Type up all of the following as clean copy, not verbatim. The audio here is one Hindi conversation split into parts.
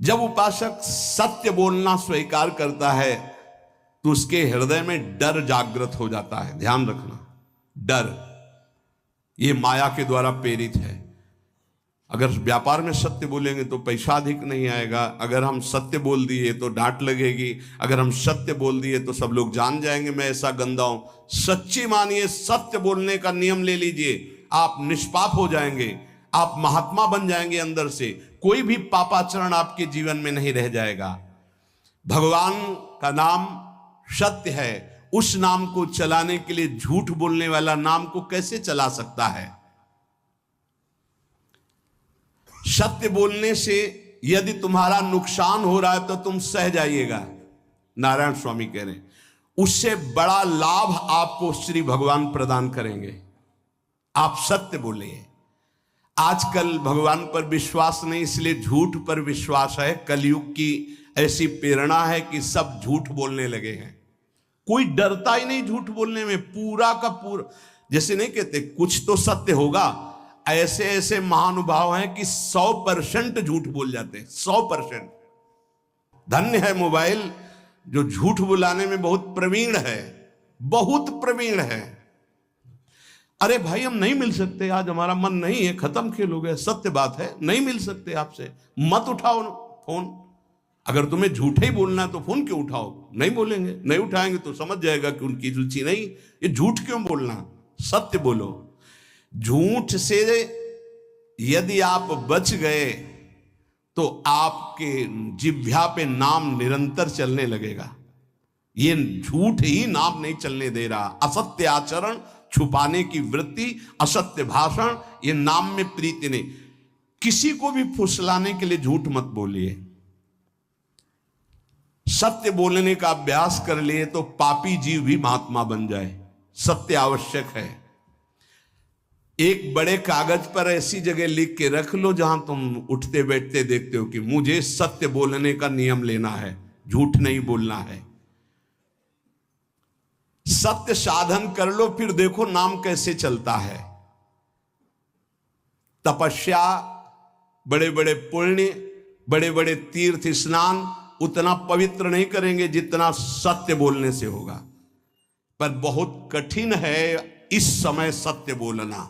जब उपासक सत्य बोलना स्वीकार करता है तो उसके हृदय में डर जागृत हो जाता है। ध्यान रखना, डर ये माया के द्वारा प्रेरित है। अगर व्यापार में सत्य बोलेंगे तो पैसा अधिक नहीं आएगा, अगर हम सत्य बोल दिए तो डांट लगेगी, अगर हम सत्य बोल दिए तो सब लोग जान जाएंगे मैं ऐसा गंदा हूं। सच्ची मानिए, सत्य बोलने का नियम ले लीजिए, आप निष्पाप हो जाएंगे, आप महात्मा बन जाएंगे अंदर से, कोई भी पापाचरण आपके जीवन में नहीं रह जाएगा। भगवान का नाम सत्य है, उस नाम को चलाने के लिए झूठ बोलने वाला नाम को कैसे चला सकता है? सत्य बोलने से यदि तुम्हारा नुकसान हो रहा है तो तुम सह जाइएगा, नारायण स्वामी कह रहे हैं, उससे बड़ा लाभ आपको श्री भगवान प्रदान करेंगे। आप सत्य बोलिए। आजकल भगवान पर विश्वास नहीं, इसलिए झूठ पर विश्वास है। कलयुग की ऐसी प्रेरणा है कि सब झूठ बोलने लगे हैं, कोई डरता ही नहीं झूठ बोलने में, पूरा का पूरा। जैसे नहीं कहते कुछ तो सत्य होगा, ऐसे ऐसे महानुभाव हैं कि 100% झूठ बोल जाते हैं, 100%। धन्य है मोबाइल जो झूठ बुलाने में बहुत प्रवीण है, बहुत प्रवीण है। अरे भाई हम नहीं मिल सकते, आज हमारा मन नहीं है, खत्म खेल हो गया, सत्य बात है, नहीं मिल सकते आपसे, मत उठाओ फोन। अगर तुम्हें झूठ ही बोलना है तो फोन क्यों उठाओ? नहीं बोलेंगे, नहीं उठाएंगे तो समझ जाएगा कि उनकी रुचि नहीं। ये झूठ क्यों बोलना, सत्य बोलो। झूठ से यदि आप बच गए तो आपके जिह्वा पे नाम निरंतर चलने लगेगा। ये झूठ ही नाम नहीं चलने दे रहा। असत्य आचरण, छुपाने की वृत्ति, असत्य भाषण, ये नाम में प्रीति नहीं। किसी को भी फुसलाने के लिए झूठ मत बोलिए। सत्य बोलने का अभ्यास कर लिए तो पापी जीव भी महात्मा बन जाए। सत्य आवश्यक है। एक बड़े कागज पर ऐसी जगह लिख के रख लो जहां तुम उठते बैठते देखते हो कि मुझे सत्य बोलने का नियम लेना है, झूठ नहीं बोलना है। सत्य साधन कर लो, फिर देखो नाम कैसे चलता है। तपस्या, बड़े बड़े पुण्य, बड़े बड़े तीर्थ स्नान उतना पवित्र नहीं करेंगे जितना सत्य बोलने से होगा। पर बहुत कठिन है इस समय सत्य बोलना।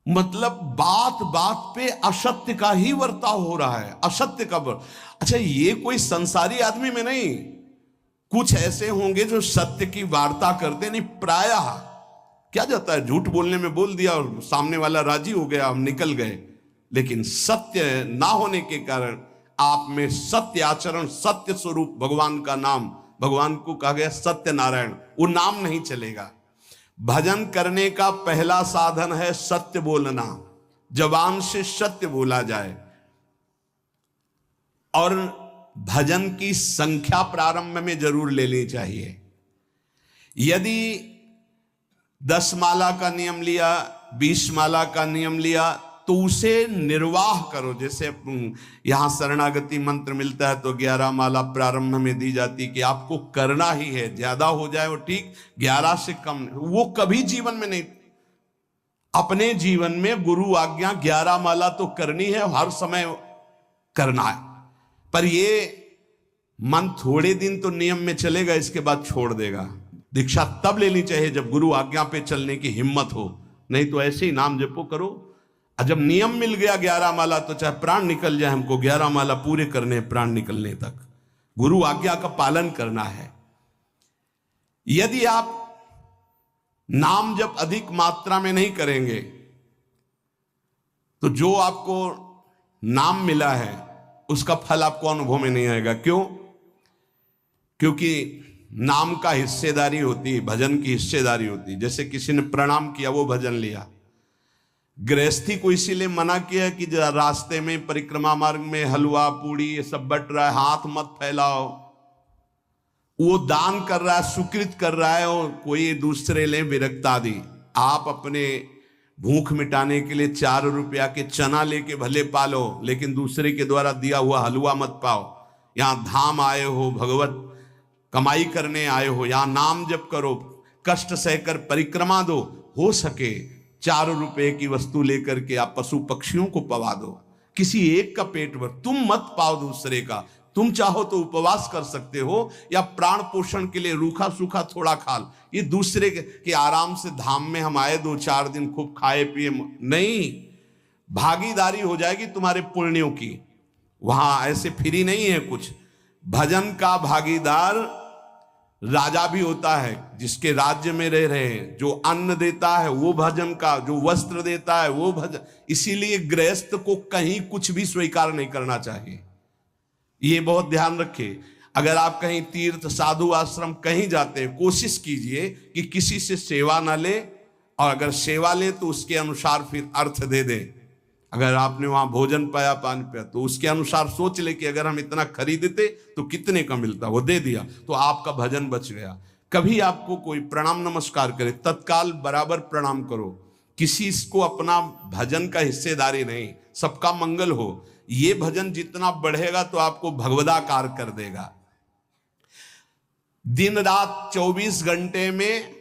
मतलब बात बात पे असत्य का ही वर्ताव हो रहा है, असत्य का अच्छा, ये कोई संसारी आदमी में नहीं, कुछ ऐसे होंगे जो सत्य की वार्ता करते नहीं। प्रायः क्या जाता है, झूठ बोलने में बोल दिया और सामने वाला राजी हो गया, हम निकल गए। लेकिन सत्य ना होने के कारण आप में सत्य आचरण, सत्य स्वरूप भगवान का नाम, भगवान को कहा गया सत्य नारायण, वो नाम नहीं चलेगा। भजन करने का पहला साधन है सत्य बोलना, जबान से सत्य बोला जाए। और भजन की संख्या प्रारंभ में जरूर लेनी चाहिए। यदि 10 माला का नियम लिया, 20 माला का नियम लिया तो उसे निर्वाह करो। जैसे यहां शरणागति मंत्र मिलता है तो 11 माला प्रारंभ में दी जाती कि आपको करना ही है, ज्यादा हो जाए वो ठीक, 11 से कम वो कभी जीवन में नहीं। अपने जीवन में गुरु आज्ञा 11 माला तो करनी है, हर समय करना है। पर ये मन थोड़े दिन तो नियम में चलेगा, इसके बाद छोड़ देगा। दीक्षा तब लेनी चाहिए जब गुरु आज्ञा पे चलने की हिम्मत हो, नहीं तो ऐसे ही नाम जपो करो। और जब नियम मिल गया 11 माला तो चाहे प्राण निकल जाए, हमको 11 माला पूरे करने, प्राण निकलने तक गुरु आज्ञा का पालन करना है। यदि आप नाम जब अधिक मात्रा में नहीं करेंगे तो जो आपको नाम मिला है उसका फल आपको अनुभव में नहीं आएगा। क्यों? क्योंकि नाम का हिस्सेदारी होती है, भजन की हिस्सेदारी होती है। जैसे किसी ने प्रणाम किया, वो भजन लिया। गृहस्थी को इसीलिए मना किया कि रास्ते में परिक्रमा मार्ग में हलवा पूड़ी ये सब बट रहा है, हाथ मत फैलाओ। वो दान कर रहा है, सुकृत कर रहा है, और कोई दूसरे ले विरक्त आदि। आप अपने भूख मिटाने के लिए 4 रुपया के चना लेके भले पालो, लेकिन दूसरे के द्वारा दिया हुआ हलवा मत पाओ। यहां धाम आए हो, भगवत कमाई करने आए हो, यहां नाम जप करो, कष्ट सहकर परिक्रमा दो। हो सके 4 रुपए की वस्तु लेकर के आप पशु पक्षियों को पवा दो। किसी एक का पेट भर, तुम मत पाओ दूसरे का। तुम चाहो तो उपवास कर सकते हो या प्राण पोषण के लिए रूखा सूखा थोड़ा खा लो। ये दूसरे के आराम से धाम में हम आए 2-4 दिन खूब खाए पिए, नहीं, भागीदारी हो जाएगी तुम्हारे पुण्यों की। वहां ऐसे फ्री नहीं है कुछ। भजन का भागीदार राजा भी होता है, जिसके राज्य में रह रहे हैं। जो अन्न देता है वो भजन का, जो वस्त्र देता है वो भजन। इसीलिए गृहस्थ को कहीं कुछ भी स्वीकार नहीं करना चाहिए, ये बहुत ध्यान रखिए। अगर आप कहीं तीर्थ साधु आश्रम कहीं जाते हैं, कोशिश कीजिए कि किसी से सेवा ना ले, और अगर सेवा ले तो उसके अनुसार फिर अर्थ दे दे। अगर आपने वहां भोजन पाया, पानी पाया, तो उसके अनुसार सोच ले कि अगर हम इतना खरीदते तो कितने का मिलता, वो दे दिया तो आपका भजन बच गया। कभी आपको कोई प्रणाम नमस्कार करे, तत्काल बराबर प्रणाम करो। किसी को अपना भजन का हिस्सेदारी नहीं, सबका मंगल हो। ये भजन जितना बढ़ेगा तो आपको भगवदाकार कर देगा। दिन रात 24 घंटे में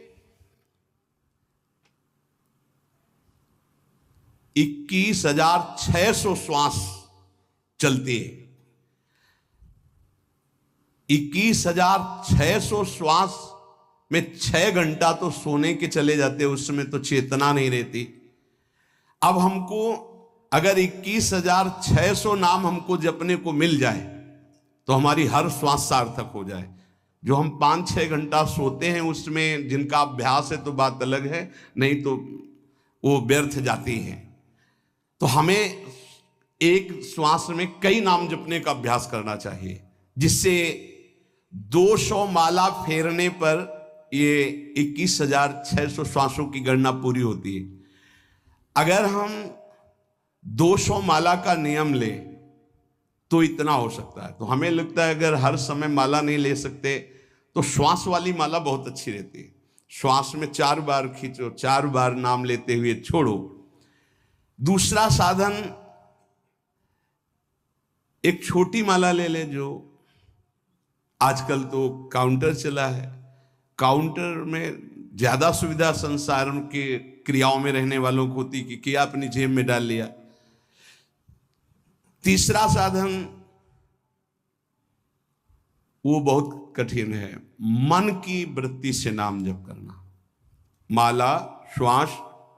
21,600 श्वास चलती है। 21,600 श्वास में 6 घंटा तो सोने के चले जाते, उसमें तो चेतना नहीं रहती। अब हमको अगर 21,600 नाम हमको जपने को मिल जाए तो हमारी हर श्वास सार्थक हो जाए। जो हम 5-6 घंटा सोते हैं उसमें जिनका अभ्यास है तो बात अलग है, नहीं तो वो व्यर्थ जाती है। तो हमें एक श्वास में कई नाम जपने का अभ्यास करना चाहिए, जिससे 200 माला फेरने पर ये 21,600 श्वासों की गणना पूरी होती है। अगर हम 200 माला का नियम ले तो इतना हो सकता है। तो हमें लगता है अगर हर समय माला नहीं ले सकते तो श्वास वाली माला बहुत अच्छी रहती है। श्वास में 4 बार खींचो, 4 बार नाम लेते हुए छोड़ो। दूसरा साधन, एक छोटी माला ले ले, जो आजकल तो काउंटर चला है। काउंटर में ज्यादा सुविधा संसार के क्रियाओं में रहने वालों को होती कि किया अपनी जेब में डाल लिया। तीसरा साधन वो बहुत कठिन है, मन की वृत्ति से नाम जप करना। माला, श्वास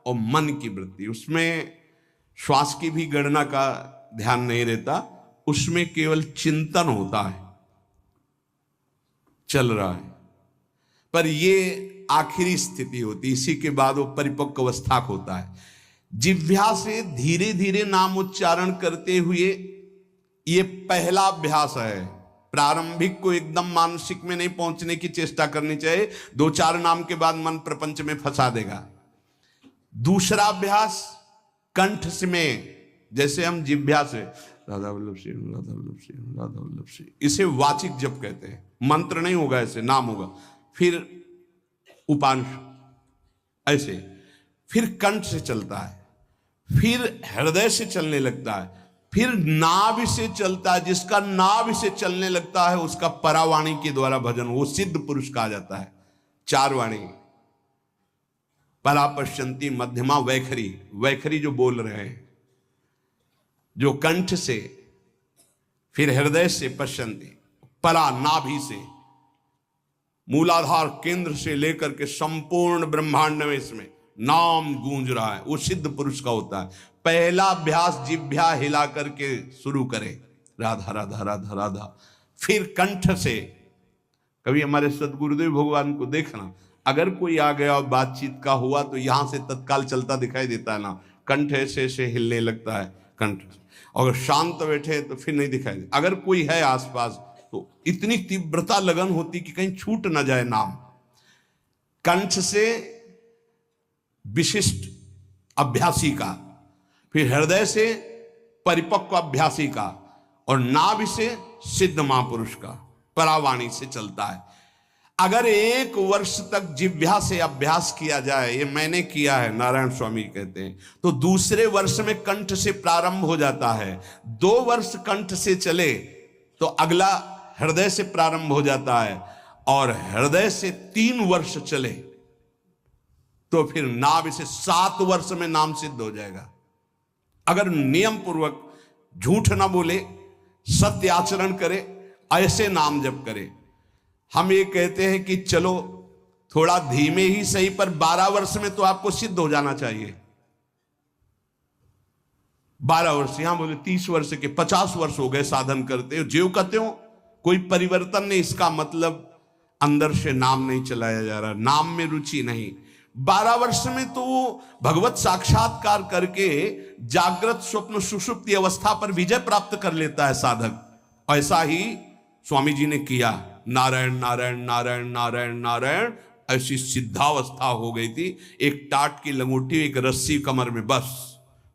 और मन की वृत्ति, उसमें श्वास की भी गणना का ध्यान नहीं रहता, उसमें केवल चिंतन होता है, चल रहा है। पर ये आखिरी स्थिति होती, इसी के बाद वो परिपक्व अवस्था होता है। जिह्वा से धीरे धीरे नाम उच्चारण करते हुए ये पहला अभ्यास है। प्रारंभिक को एकदम मानसिक में नहीं पहुंचने की चेष्टा करनी चाहिए, 2-4 नाम के बाद मन प्रपंच में फंसा देगा। दूसरा अभ्यास कंठ से में, जैसे हम जिह्वा से राधा वल्लभ सिंह, राधा वल्लभ सिंह, राधा वल्लभ सिंह, इसे वाचिक जप कहते हैं। मंत्र नहीं होगा, ऐसे नाम होगा। फिर उपांश ऐसे, फिर कंठ से चलता है, फिर हृदय से चलने लगता है, फिर नाभि से चलता है। जिसका नाभि से चलने लगता है उसका परावाणी के द्वारा भजन, वो सिद्ध पुरुष कहा जाता है। 4 वाणी, परा, पश्यंती, मध्यमा, वैखरी। वैखरी जो बोल रहे हैं, जो कंठ से, फिर हृदय से पश्यंती, परा नाभि से, मूलाधार केंद्र से लेकर के संपूर्ण ब्रह्मांड में इसमें नाम गूंज रहा है, वो सिद्ध पुरुष का होता है। पहला अभ्यास जिह्वा हिला करके शुरू करें, राधा राधा राधा राधा। फिर कंठ से, कभी हमारे सदगुरुदेव भगवान को देखना, अगर कोई आ गया और बातचीत का हुआ तो यहां से तत्काल चलता दिखाई देता है ना, कंठ ऐसे ऐसे हिलने लगता है कंठ। अगर शांत बैठे तो फिर नहीं दिखाई दे। अगर कोई है आसपास तो इतनी तीव्रता लगन होती कि कहीं छूट ना जाए नाम। कंठ से विशिष्ट अभ्यासी का, फिर हृदय से परिपक्व अभ्यासी का, और नाभि से सिद्ध महापुरुष का, परावाणी से चलता है। अगर 1 वर्ष तक जिह्वा से अभ्यास किया जाए, ये मैंने किया है, नारायण स्वामी कहते हैं, तो दूसरे वर्ष में कंठ से प्रारंभ हो जाता है। 2 वर्ष कंठ से चले तो अगला हृदय से प्रारंभ हो जाता है, और हृदय से 3 वर्ष चले तो फिर नाभि से 7 वर्ष में नाम सिद्ध हो जाएगा। अगर नियम पूर्वक झूठ ना बोले, सत्य आचरण करे, ऐसे नाम जप करे। हम ये कहते हैं कि चलो थोड़ा धीमे ही सही, पर 12 वर्ष में तो आपको सिद्ध हो जाना चाहिए। 12 वर्ष, यहां बोले 30 वर्ष के, 50 वर्ष हो गए साधन करते हो, ज्यों कहते हो कोई परिवर्तन नहीं। इसका मतलब अंदर से नाम नहीं चलाया जा रहा, नाम में रुचि नहीं। 12 वर्ष में तो वो भगवत साक्षात्कार करके जागृत स्वप्न सुषुप्ति अवस्था पर विजय प्राप्त कर लेता है साधक। ऐसा ही स्वामी जी ने किया। नारायण नारायण नारायण नारायण नारायण, ऐसी सिद्धावस्था हो गई थी। एक टाट की लंगोटी, एक रस्सी कमर में, बस।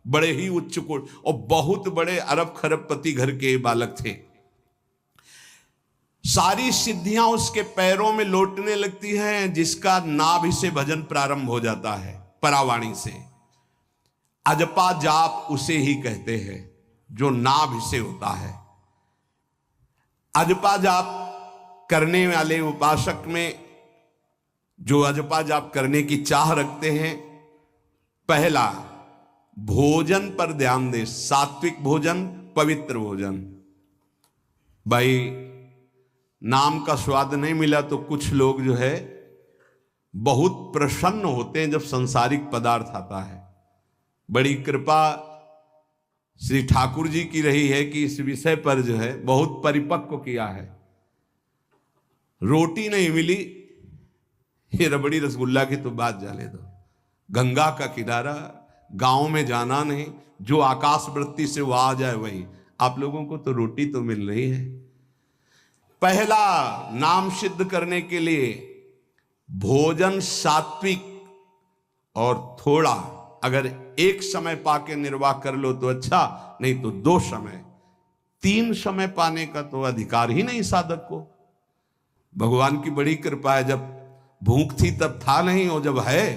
बड़े ही उच्च कोट और बहुत बड़े अरब खरबपति घर के बालक थे। सारी सिद्धियां उसके पैरों में लौटने लगती हैं, जिसका नाभि से भजन प्रारंभ हो जाता है, परावाणी से। अजपा जाप उसे ही कहते हैं जो नाभि से होता है। अजपा जाप करने वाले उपासक में जो अजपा जाप करने की चाह रखते हैं, पहला भोजन पर ध्यान दे। सात्विक भोजन, पवित्र भोजन। भाई नाम का स्वाद नहीं मिला तो कुछ लोग जो है बहुत प्रसन्न होते हैं जब सांसारिक पदार्थ आता है। बड़ी कृपा श्री ठाकुर जी की रही है कि इस विषय पर जो है बहुत परिपक्व किया है। रोटी नहीं मिली, ये रबड़ी रसगुल्ला की तो बात जाने दो। गंगा का किनारा, गांव में जाना नहीं, जो आकाश वृत्ति से वो आ जाए वही। आप लोगों को तो रोटी तो मिल रही है। पहला नाम सिद्ध करने के लिए भोजन सात्विक और थोड़ा, अगर एक समय पाके निर्वाह कर लो तो अच्छा, नहीं तो 2 समय। 3 समय पाने का तो अधिकार ही नहीं साधक को। भगवान की बड़ी कृपा है, जब भूख थी तब था नहीं, और जब है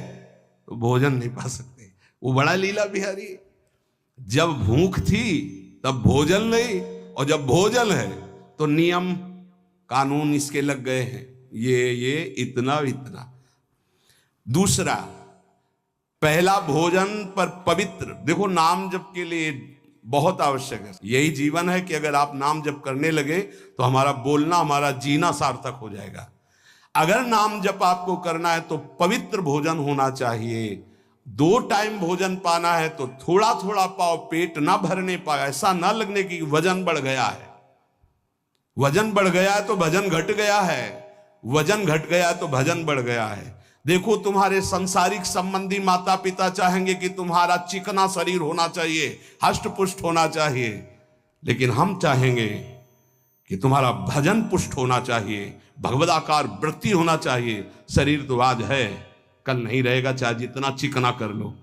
तो भोजन नहीं पा सकते। वो बड़ा लीला बिहारी है। जब भूख थी तब भोजन नहीं, और जब भोजन है तो नियम कानून इसके लग गए हैं, ये इतना इतना। दूसरा, पहला भोजन पर पवित्र। देखो नाम जप के लिए बहुत आवश्यक है। यही जीवन है कि अगर आप नाम जप करने लगे तो हमारा बोलना, हमारा जीना सार्थक हो जाएगा। अगर नाम जप आपको करना है तो पवित्र भोजन होना चाहिए। 2 टाइम भोजन पाना है तो थोड़ा थोड़ा पाओ, पेट ना भरने पाए, ऐसा ना लगने की वजन बढ़ गया है। वजन बढ़ गया है तो भजन घट गया है, वजन घट गया है तो भजन बढ़ गया है। देखो तुम्हारे संसारिक संबंधी माता पिता चाहेंगे कि तुम्हारा चिकना शरीर होना चाहिए, हष्ट पुष्ट होना चाहिए, लेकिन हम चाहेंगे कि तुम्हारा भजन पुष्ट होना चाहिए, भगवदाकार वृत्ति होना चाहिए। शरीर तो आज है, कल नहीं रहेगा, चाहे जितना चिकना कर लो।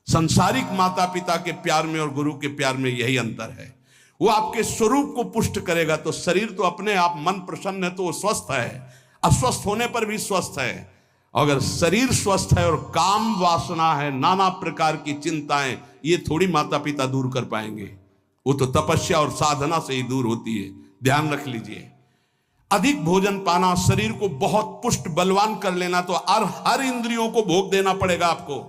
संसारिक माता पिता के प्यार में और गुरु के प्यार में यही अंतर है। वो आपके स्वरूप को पुष्ट करेगा तो शरीर तो अपने आप, मन प्रसन्न है तो वो स्वस्थ है, अस्वस्थ होने पर भी स्वस्थ है। अगर शरीर स्वस्थ है और काम वासना है, नाना प्रकार की चिंताएं, ये थोड़ी माता पिता दूर कर पाएंगे। वो तो तपस्या और साधना से ही दूर होती है, ध्यान रख लीजिए। अधिक भोजन पाना, शरीर को बहुत पुष्ट बलवान कर लेना, तो हर इंद्रियों को भोग देना पड़ेगा आपको।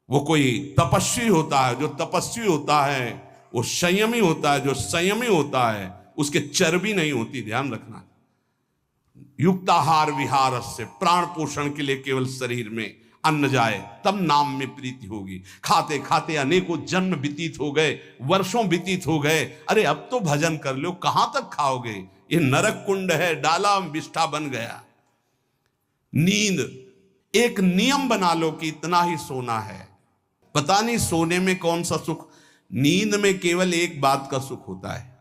वो कोई तपस्वी होता है, जो तपस्वी होता है वो संयमी होता है, जो संयमी होता है उसके चर्बी नहीं होती, ध्यान रखना। युक्ताहार विहार से, प्राण पोषण के लिए केवल शरीर में अन्न जाए तब नाम में प्रीति होगी। खाते खाते अनेकों जन्म व्यतीत हो गए, वर्षों व्यतीत हो गए, अरे अब तो भजन कर लो, कहां तक खाओगे? ये नरक कुंड है, डाला विष्ठा बन गया। नींद, एक नियम बना लो कि इतना ही सोना है। पता नहीं सोने में कौन सा सुख, नींद में केवल एक बात का सुख होता है,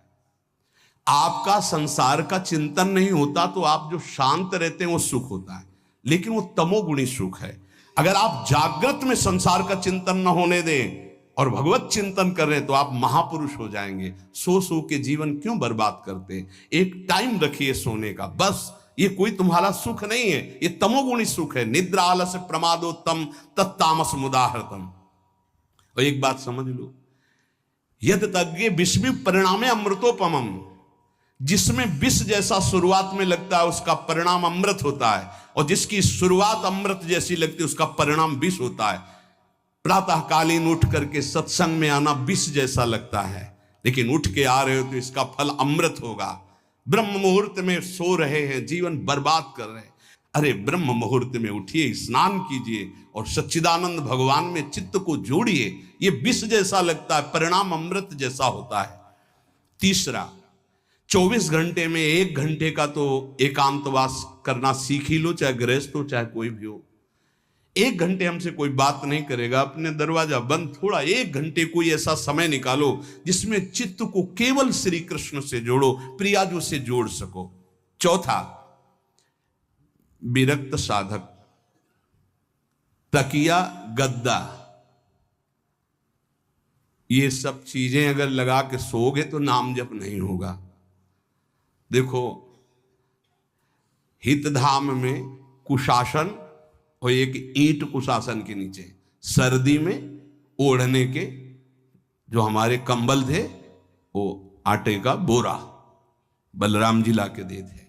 आपका संसार का चिंतन नहीं होता, तो आप जो शांत रहते हैं वो सुख होता है, लेकिन वो तमोगुणी सुख है। अगर आप जागृत में संसार का चिंतन न होने दें और भगवत चिंतन कर रहे हैं तो आप महापुरुष हो जाएंगे। सो के जीवन क्यों बर्बाद करते हैं? एक टाइम रखिए सोने का, बस। ये कोई तुम्हारा सुख नहीं है, ये तमोगुणी सुख है। निद्रा आलस्य प्रमादोत्तम तत्तामस मुदाहृतम। और एक बात समझ लो, यद तज्ञे विषमी परिणामे अमृतोपमम। जिसमें विष जैसा शुरुआत में लगता है उसका परिणाम अमृत होता है, और जिसकी शुरुआत अमृत जैसी लगती है उसका परिणाम विष होता है। प्रातःकालीन उठ करके सत्संग में आना विष जैसा लगता है, लेकिन उठ के आ रहे हो तो इसका फल अमृत होगा। ब्रह्म मुहूर्त में सो रहे हैं, जीवन बर्बाद कर रहे हैं। अरे ब्रह्म मुहूर्त में उठिए, स्नान कीजिए और सच्चिदानंद भगवान में चित्त को जोड़िए। ये विष जैसा लगता है, परिणाम अमृत जैसा होता है। तीसरा, 24 घंटे में 1 घंटे का तो एकांतवास करना सीख ही लो, चाहे गृहस्थ हो चाहे कोई भी हो। 1 घंटे हमसे कोई बात नहीं करेगा, अपने दरवाजा बंद, थोड़ा 1 घंटे कोई ऐसा समय निकालो जिसमें चित्त को केवल श्री कृष्ण से जोड़ो, प्रियाजू से जोड़ सको। चौथा, विरक्त साधक, तकिया, गद्दा, ये सब चीजें अगर लगा के सोओगे तो नाम जप नहीं होगा। देखो, हितधाम में कुशासन और एक ईंट कुशासन के नीचे, सर्दी में ओढ़ने के जो हमारे कंबल थे वो आटे का बोरा बलराम जी ला के दे थे।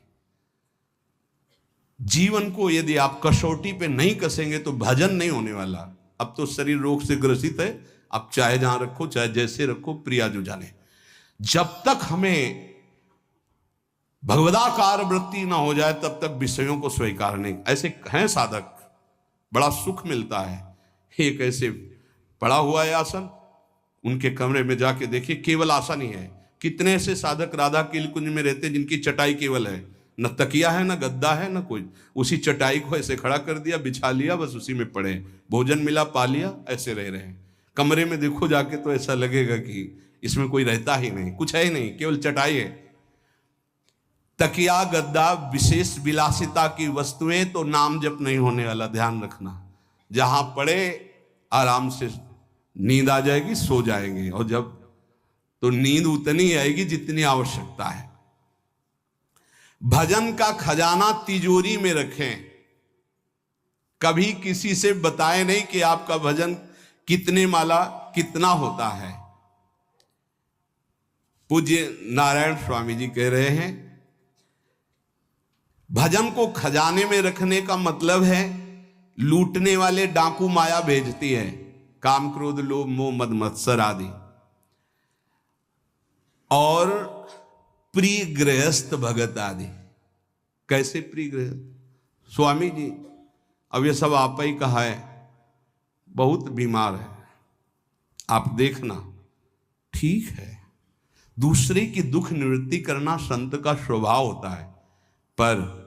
जीवन को यदि आप कसौटी पे नहीं कसेंगे तो भजन नहीं होने वाला। अब तो शरीर रोग से ग्रसित है, आप चाहे जहां रखो चाहे जैसे रखो, प्रियाजू जाने। जब तक हमें भगवदाकार वृत्ति ना हो जाए तब तक विषयों को स्वीकार नहीं। ऐसे हैं साधक, बड़ा सुख मिलता है। एक ऐसे पड़ा हुआ है आसन, उनके कमरे में जाके देखिए, केवल आसन ही है। कितने ऐसे साधक राधा कीलकुंज में रहते जिनकी चटाई केवल है, न तकिया है न गद्दा है न कोई। उसी चटाई को ऐसे खड़ा कर दिया, बिछा लिया, बस उसी में पड़े, भोजन मिला पा लिया, ऐसे रह रहे हैं। कमरे में देखो जाके तो ऐसा लगेगा कि इसमें कोई रहता ही नहीं, कुछ है ही नहीं, केवल चटाई है। तकिया गद्दा विशेष विलासिता की वस्तुएं तो नाम जप नहीं होने वाला, ध्यान रखना। जहां पड़े आराम से नींद आ जाएगी, सो जाएंगे, और जब तो नींद उतनी आएगी जितनी आवश्यकता है। भजन का खजाना तिजोरी में रखें, कभी किसी से बताएं नहीं कि आपका भजन कितने माला कितना होता है। पूज्य नारायण स्वामी जी कह रहे हैं, भजन को खजाने में रखने का मतलब है लूटने वाले डाकू माया भेजती है, काम क्रोध लोभ मोह मद मत्सर आदि, और प्रिय गृहस्थ भगत आदि। कैसे प्रिय गृहस्थ? स्वामी जी अब ये सब आप ही कहा है, बहुत बीमार है, आप देखना। ठीक है, दूसरे की दुख निवृत्ति करना संत का स्वभाव होता है, पर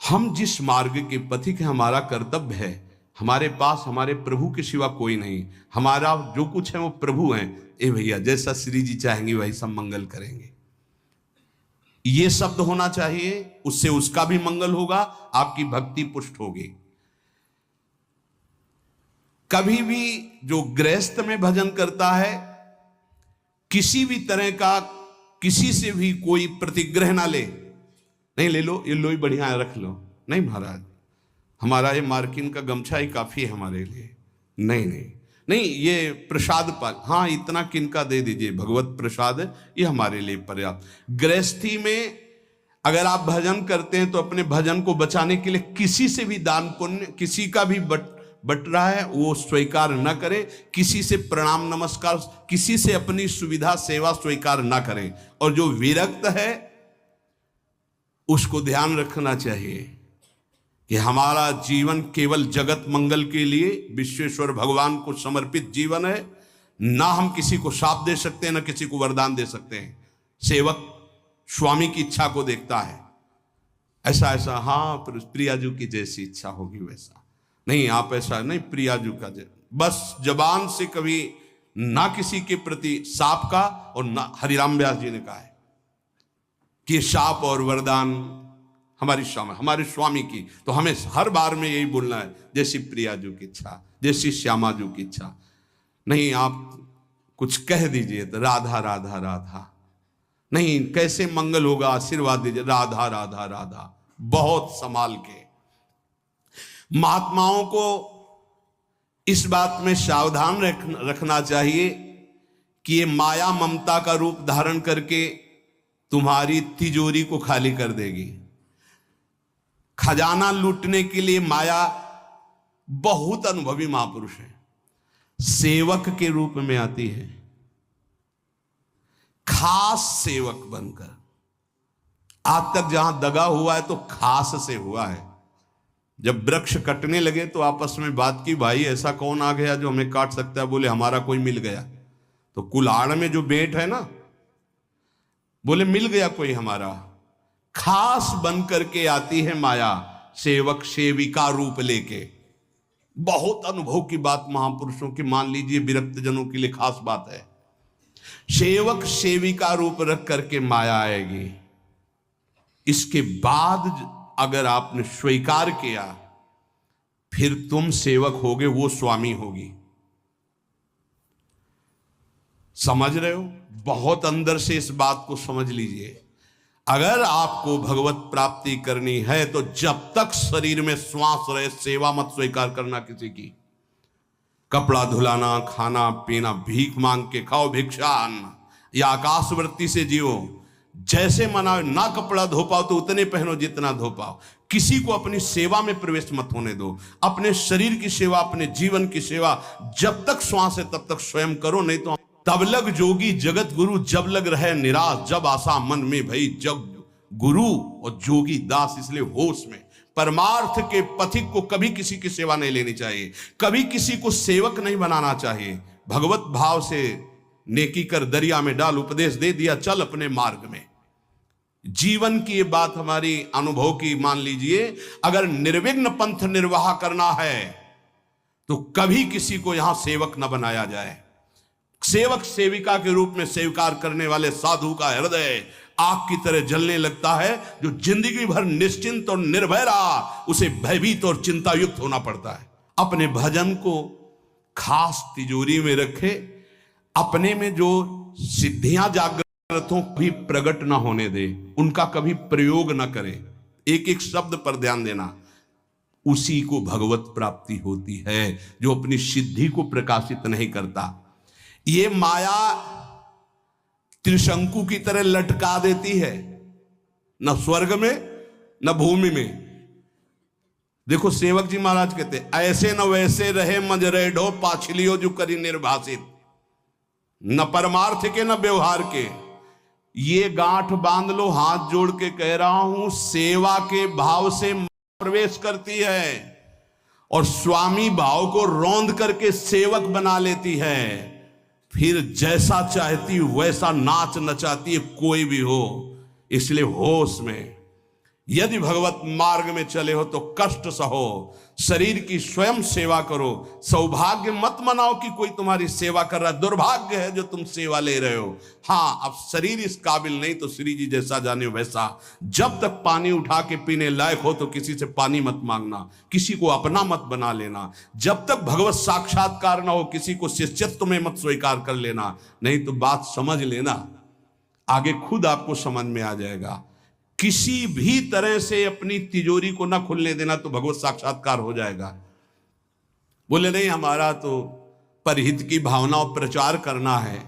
हम जिस मार्ग के पथिक है, हमारा कर्तव्य है। हमारे पास हमारे प्रभु के सिवा कोई नहीं, हमारा जो कुछ है वो प्रभु हैं। ए भैया, जैसा श्री जी चाहेंगे वही सब मंगल करेंगे, ये शब्द होना चाहिए। उससे उसका भी मंगल होगा, आपकी भक्ति पुष्ट होगी। कभी भी जो गृहस्थ में भजन करता है, किसी भी तरह का किसी से भी कोई प्रतिग्रह ना ले। नहीं ले लो, ये लो ही बढ़िया है, रख लो। नहीं महाराज, हमारा ये मार्किन का गमछा ही काफी है हमारे लिए। नहीं नहीं नहीं, ये प्रसाद पाल, हाँ इतना किनका दे दीजिए, भगवत प्रसाद है, ये हमारे लिए पर्याप्त। गृहस्थी में अगर आप भजन करते हैं तो अपने भजन को बचाने के लिए किसी से भी दान पुण्य, किसी का भी बट रहा है वो स्वीकार न करें। किसी से प्रणाम नमस्कार, किसी से अपनी सुविधा सेवा स्वीकार न करें। और जो विरक्त है उसको ध्यान रखना चाहिए कि हमारा जीवन केवल जगत मंगल के लिए विश्वेश्वर भगवान को समर्पित जीवन है। ना हम किसी को शाप दे सकते हैं, ना किसी को वरदान दे सकते हैं। सेवक स्वामी की इच्छा को देखता है, ऐसा ऐसा, हाँ प्रियाजू की जैसी इच्छा होगी वैसा। नहीं, आप ऐसा नहीं, प्रियाजू का बस जबान से कभी ना किसी के प्रति शाप का, और ना हरिराम व्यास जी ने कहा है कि शाप और वरदान हमारे स्वामी की, तो हमें हर बार में यही बोलना है, जैसी प्रियाजू की इच्छा, जैसी श्यामाजू की इच्छा। नहीं, आप कुछ कह दीजिए तो राधा राधा राधा, नहीं कैसे मंगल होगा, आशीर्वाद दीजिए राधा राधा राधा, बहुत संभाल के। महात्माओं को इस बात में सावधान रखना चाहिए कि ये माया ममता का रूप धारण करके तुम्हारी तिजोरी को खाली कर देगी। खजाना लूटने के लिए माया बहुत अनुभवी महापुरुष है, सेवक के रूप में आती है। खास सेवक बनकर। आज तक जहां दगा हुआ है तो खास से हुआ है। जब वृक्ष कटने लगे तो आपस में बात की, भाई ऐसा कौन आ गया जो हमें काट सकता है? बोले हमारा कोई मिल गया। तो कुल्हाड़ में जो बेंट है ना, बोले मिल गया कोई हमारा। खास बन करके आती है माया, सेवक सेविका रूप लेके। बहुत अनुभव की बात महापुरुषों की, मान लीजिए विरक्त जनों के लिए खास बात है। सेवक सेविका रूप रख करके माया आएगी। इसके बाद अगर आपने स्वीकार किया, फिर तुम सेवक होगे, वो स्वामी होगी। समझ रहे हो? बहुत अंदर से इस बात को समझ लीजिए। अगर आपको भगवत प्राप्ति करनी है तो जब तक शरीर में श्वास रहे, सेवा मत स्वीकार करना किसी की। कपड़ा धुलाना, खाना पीना, भीख मांग के खाओ, भिक्षा अन्न, या आकाशवृत्ति से जियो। जैसे मना, ना कपड़ा धो पाओ तो उतने पहनो जितना धो पाओ। किसी को अपनी सेवा में प्रवेश मत होने दो। अपने शरीर की सेवा, अपने जीवन की सेवा जब तक श्वास है तब तक स्वयं करो, नहीं तो तब लग जोगी जगत गुरु, जब लग रहे निराश, जब आशा मन में भई, जब गुरु और जोगी दास। इसलिए होश में परमार्थ के पथिक को कभी किसी की सेवा नहीं लेनी चाहिए, कभी किसी को सेवक नहीं बनाना चाहिए। भगवत भाव से नेकी कर दरिया में डाल, उपदेश दे दिया, चल अपने मार्ग में। जीवन की ये बात हमारी अनुभव की मान लीजिए। अगर निर्विघ्न पंथ निर्वाह करना है तो कभी किसी को यहां सेवक न बनाया जाए। सेवक सेविका के रूप में स्वीकार करने वाले साधु का हृदय आग की तरह जलने लगता है। जो जिंदगी भर निश्चिंत और निर्भय रहा, उसे भयभीत और चिंता युक्त होना पड़ता है। अपने भजन को खास तिजोरी में रखे, अपने में जो सिद्धियां जागृत हो भी प्रकट ना होने दे, उनका कभी प्रयोग ना करे। एक एक शब्द पर ध्यान देना। उसी को भगवत प्राप्ति होती है जो अपनी सिद्धि को प्रकाशित नहीं करता। ये माया त्रिशंकु की तरह लटका देती है, न स्वर्ग में न भूमि में। देखो सेवक जी महाराज कहते, ऐसे न वैसे रहे मजरेढ़ो पाछलियो जो करी निर्भाषित, न परमार्थ के न व्यवहार के। ये गांठ बांध लो, हाथ जोड़ के कह रहा हूं, सेवा के भाव से प्रवेश करती है और स्वामी भाव को रौंद करके सेवक बना लेती है। फिर जैसा चाहती वैसा नाच नचाती है, कोई भी हो। इसलिए होश में, यदि भगवत मार्ग में चले हो तो कष्ट सहो, शरीर की स्वयं सेवा करो। सौभाग्य मत मनाओ कि कोई तुम्हारी सेवा कर रहा है, दुर्भाग्य है जो तुम सेवा ले रहे हो। हाँ, अब शरीर इस काबिल नहीं तो श्री जी जैसा जाने वैसा। जब तक पानी उठा के पीने लायक हो तो किसी से पानी मत मांगना, किसी को अपना मत बना लेना। जब तक भगवत साक्षात्कार ना हो, किसी को शिष्यत्व में मत स्वीकार कर लेना, नहीं तो बात समझ लेना, आगे खुद आपको समझ में आ जाएगा। किसी भी तरह से अपनी तिजोरी को ना खुलने देना तो भगवत साक्षात्कार हो जाएगा। बोले नहीं, हमारा तो परहित की भावना और प्रचार करना है,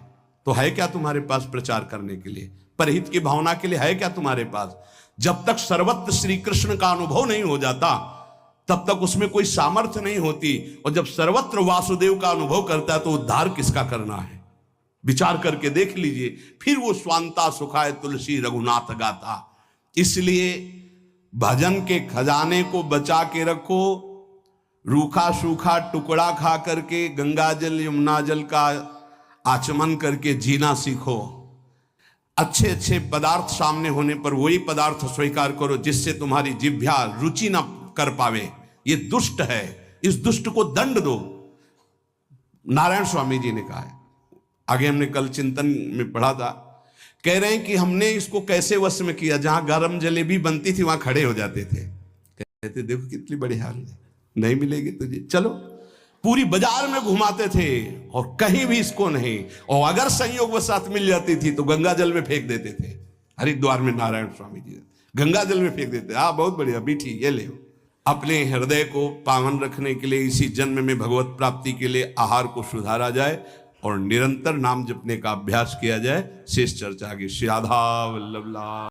तो है क्या तुम्हारे पास प्रचार करने के लिए? परहित की भावना के लिए है क्या तुम्हारे पास? जब तक सर्वत्र श्री कृष्ण का अनुभव नहीं हो जाता तब तक उसमें कोई सामर्थ्य नहीं होती। और जब सर्वत्र वासुदेव का अनुभव करता है तो उद्धार किसका करना है? विचार करके देख लीजिए। फिर वो स्वांता सुखाए तुलसी रघुनाथ गाथा। इसलिए भजन के खजाने को बचा के रखो। रूखा सूखा टुकड़ा खा करके गंगा जल यमुना जल का आचमन करके जीना सीखो। अच्छे अच्छे पदार्थ सामने होने पर वही पदार्थ स्वीकार करो जिससे तुम्हारी जिह्वा रुचि ना कर पावे। ये दुष्ट है, इस दुष्ट को दंड दो। नारायण स्वामी जी ने कहा है, आगे हमने कल चिंतन में पढ़ा था, कह रहे हैं कि हमने इसको कैसे वश में किया। जहां गरम जलेबी बनती थी वहां खड़े हो जाते थे, कहते देखो कितनी बड़ी हाल है, नहीं मिलेगी तुझे, चलो। पूरी बाजार में घुमाते थे और कहीं भी इसको नहीं। और अगर संयोग वसात मिल जाती थी तो गंगा जल में फेंक देते थे। हरिद्वार में नारायण स्वामी जी गंगा जल में फेंक देते। हाँ, बहुत बढ़िया मीठी, ये ले। अपने हृदय को पावन रखने के लिए इसी जन्म में भगवत प्राप्ति के लिए आहार को सुधारा जाए और निरंतर नाम जपने का अभ्यास किया जाए। शेष चर्चा आगे। श्री राधा वल्लभ लाल।